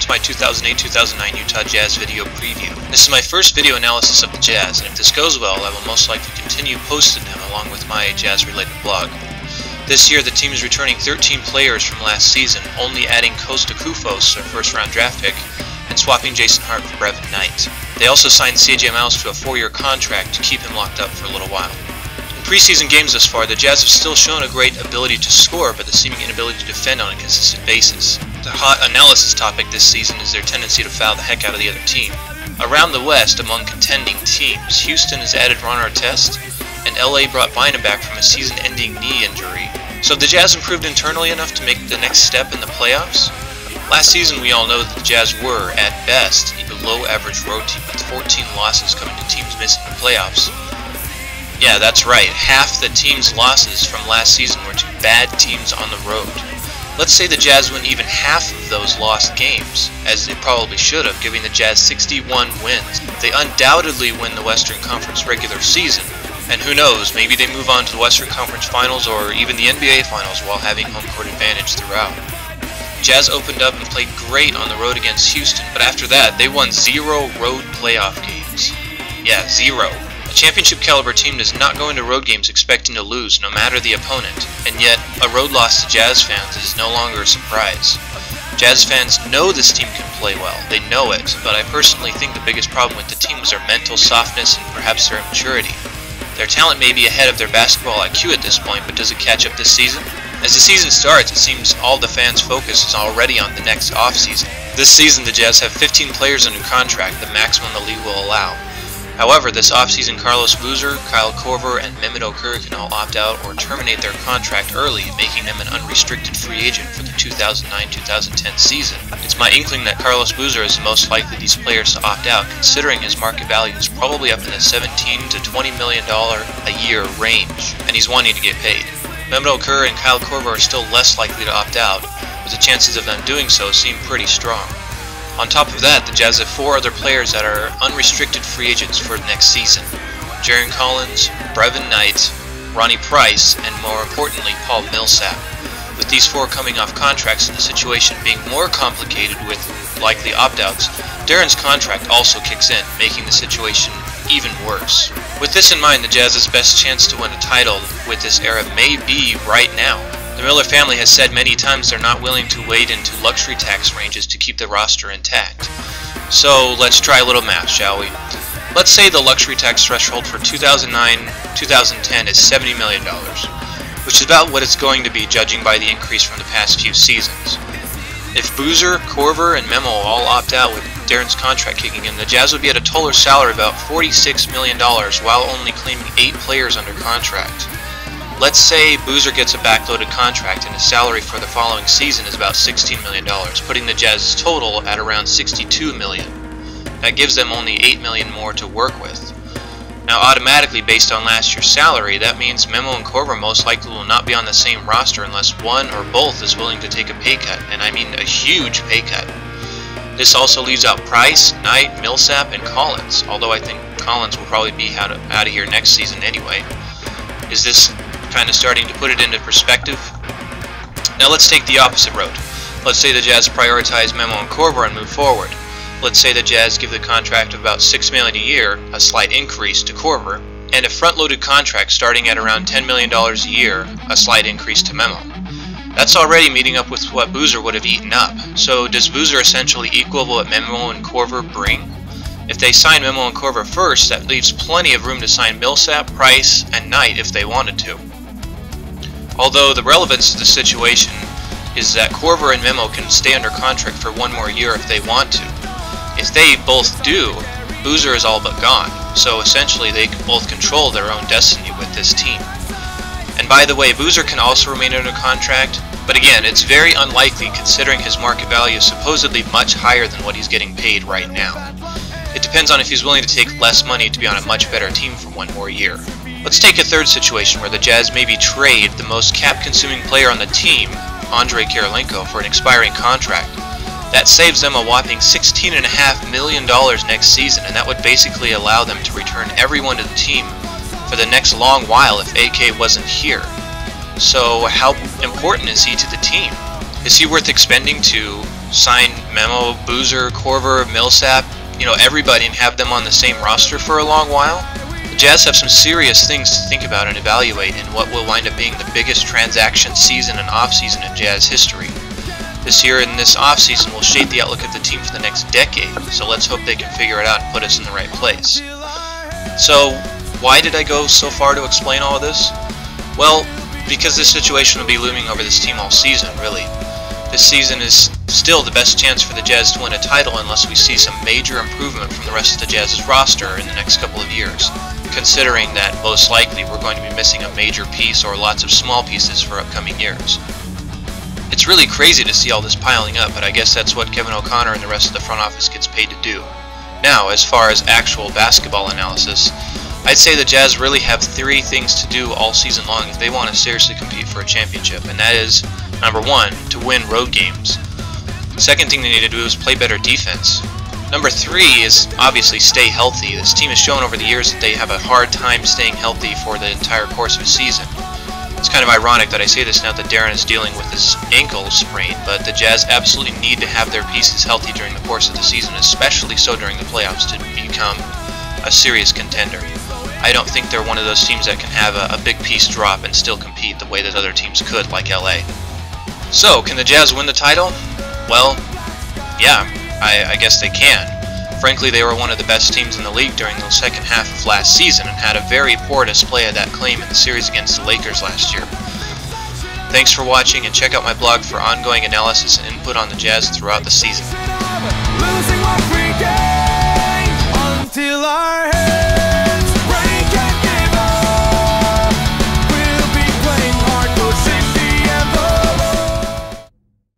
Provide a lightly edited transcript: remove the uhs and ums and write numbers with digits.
to my 2008-2009 Utah Jazz video preview. This is my first video analysis of the Jazz, and if this goes well, I will most likely continue posting them along with my Jazz-related blog. This year, the team is returning 13 players from last season, only adding Kosta Koufos, their first-round draft pick, and swapping Jason Hart for Brevin Knight. They also signed C.J. Miles to a 4-year contract to keep him locked up for a little while. In preseason games thus far, the Jazz have still shown a great ability to score, but the seeming inability to defend on a consistent basis. The hot analysis topic this season is their tendency to foul the heck out of the other team. Around the West, among contending teams, Houston has added Ron Artest, and LA brought Bynum back from a season-ending knee injury. So have the Jazz improved internally enough to make the next step in the playoffs? Last season, we all know that the Jazz were, at best, a below-average road team with 14 losses coming to teams missing the playoffs. Yeah, that's right, half the team's losses from last season were to bad teams on the road. Let's say the Jazz win even half of those lost games, as they probably should have, giving the Jazz 61 wins. They undoubtedly win the Western Conference regular season, and who knows, maybe they move on to the Western Conference Finals or even the NBA Finals while having home court advantage throughout. Jazz opened up and played great on the road against Houston, but after that, they won 0 road playoff games. Yeah, 0. A championship-caliber team does not go into road games expecting to lose, no matter the opponent, and yet a road loss to Jazz fans is no longer a surprise. Jazz fans know this team can play well, they know it, but I personally think the biggest problem with the team is their mental softness and perhaps their immaturity. Their talent may be ahead of their basketball IQ at this point, but does it catch up this season? As the season starts, it seems all the fans' focus is already on the next offseason. This season, the Jazz have 15 players under contract, the maximum the league will allow. However, this offseason, Carlos Boozer, Kyle Korver, and Mehmet Okur can all opt out or terminate their contract early, making them an unrestricted free agent for the 2009-2010 season. It's my inkling that Carlos Boozer is the most likely of these players to opt out, considering his market value is probably up in the $17 to $20 million a year range, and he's wanting to get paid. Mehmet Okur and Kyle Korver are still less likely to opt out, but the chances of them doing so seem pretty strong. On top of that, the Jazz have 4 other players that are unrestricted free agents for next season: Jarron Collins, Brevin Knight, Ronnie Price, and more importantly, Paul Millsap. With these 4 coming off contracts and the situation being more complicated with likely opt-outs, Darren's contract also kicks in, making the situation even worse. With this in mind, the Jazz's best chance to win a title with this era may be right now. The Miller family has said many times they're not willing to wade into luxury tax ranges to keep the roster intact. So let's try a little math, shall we? Let's say the luxury tax threshold for 2009-2010 is $70 million, which is about what it's going to be judging by the increase from the past few seasons. If Boozer, Korver, and Memo all opt out with Darren's contract kicking in, the Jazz would be at a total salary of about $46 million while only claiming 8 players under contract. Let's say Boozer gets a backloaded contract and his salary for the following season is about $16 million, putting the Jazz's total at around $62 million. That gives them only $8 million more to work with. Now automatically, based on last year's salary, that means Memo and Korver most likely will not be on the same roster unless one or both is willing to take a pay cut, and I mean a huge pay cut. This also leaves out Price, Knight, Millsap, and Collins, although I think Collins will probably be out of here next season anyway. Is this kind of starting to put it into perspective? Now let's take the opposite road. Let's say the Jazz prioritize Memo and Korver and move forward. Let's say the Jazz give the contract of about $6 million a year, a slight increase to Korver, and a front-loaded contract starting at around $10 million a year, a slight increase to Memo. That's already meeting up with what Boozer would have eaten up. So does Boozer essentially equal what Memo and Korver bring? If they sign Memo and Korver first, that leaves plenty of room to sign Millsap, Price, and Knight if they wanted to. Although the relevance of the situation is that Korver and Memo can stay under contract for 1 more year if they want to. If they both do, Boozer is all but gone, so essentially they both control their own destiny with this team. And by the way, Boozer can also remain under contract, but again, it's very unlikely considering his market value is supposedly much higher than what he's getting paid right now. It depends on if he's willing to take less money to be on a much better team for 1 more year. Let's take a third situation where the Jazz maybe trade the most cap-consuming player on the team, Andrei Kirilenko, for an expiring contract. That saves them a whopping $16.5 million next season, and that would basically allow them to return everyone to the team for the next long while if AK wasn't here. So how important is he to the team? Is he worth expending to sign Memo, Boozer, Corver, Millsap, everybody, and have them on the same roster for a long while? The Jazz have some serious things to think about and evaluate in what will wind up being the biggest transaction season and offseason in Jazz history. This year and this offseason will shape the outlook of the team for the next decade, so let's hope they can figure it out and put us in the right place. So, why did I go so far to explain all of this? Well, because this situation will be looming over this team all season, really. This season is still the best chance for the Jazz to win a title unless we see some major improvement from the rest of the Jazz's roster in the next couple of years, considering that most likely we're going to be missing a major piece or lots of small pieces for upcoming years. It's really crazy to see all this piling up, but I guess that's what Kevin O'Connor and the rest of the front office gets paid to do. Now, as far as actual basketball analysis, I'd say the Jazz really have 3 things to do all season long if they want to seriously compete for a championship, and that is, number 1, to win road games. Second thing they need to do is play better defense. Number 3 is obviously stay healthy. This team has shown over the years that they have a hard time staying healthy for the entire course of a season. It's kind of ironic that I say this now that Darren is dealing with his ankle sprain, but the Jazz absolutely need to have their pieces healthy during the course of the season, especially so during the playoffs, to become a serious contender. I don't think they're one of those teams that can have a big piece drop and still compete the way that other teams could, like LA. So, can the Jazz win the title? Well, yeah, I guess they can. Frankly, they were one of the best teams in the league during the second half of last season and had a very poor display of that claim in the series against the Lakers last year. Thanks for watching, and check out my blog for ongoing analysis and input on the Jazz throughout the season.